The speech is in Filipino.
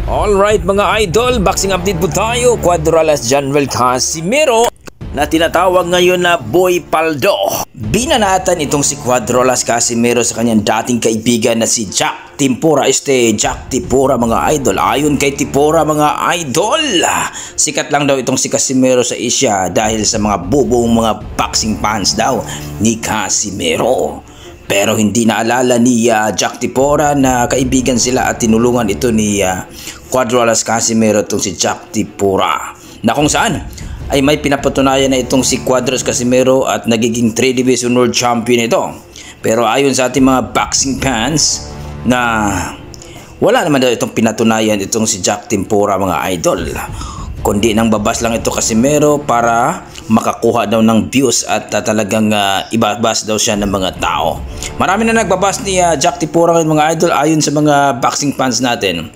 Alright mga idol, boxing update po tayo. Cuadralas General Casimero na tinatawag ngayon na Boy Paldo. Binanatan itong si Cuadralas Casimero sa kanyang dating kaibigan na si Jack Tempora. Jack Tempora mga idol. Ayon kay Tempora mga idol, sikat lang daw itong si Casimero sa Asia dahil sa mga bubong mga boxing fans daw ni Casimero. Pero hindi naalala ni Jack Tempora na kaibigan sila at tinulungan ito ni Cuadralas Casimero itong si Jack Tempora, na kung saan ay may pinapatunayan na itong si Cuadralas Casimero at nagiging 3 Division World Champion ito. Pero ayon sa ating mga boxing fans na wala naman daw itong pinatunayan itong si Jack Tempora mga idol, kundi nang babas lang ito Casimero para makakuha daw ng views at talagang ibabas daw siya ng mga tao. Marami na nagbabas ni Jack Tempora mga idol ayon sa mga boxing fans natin.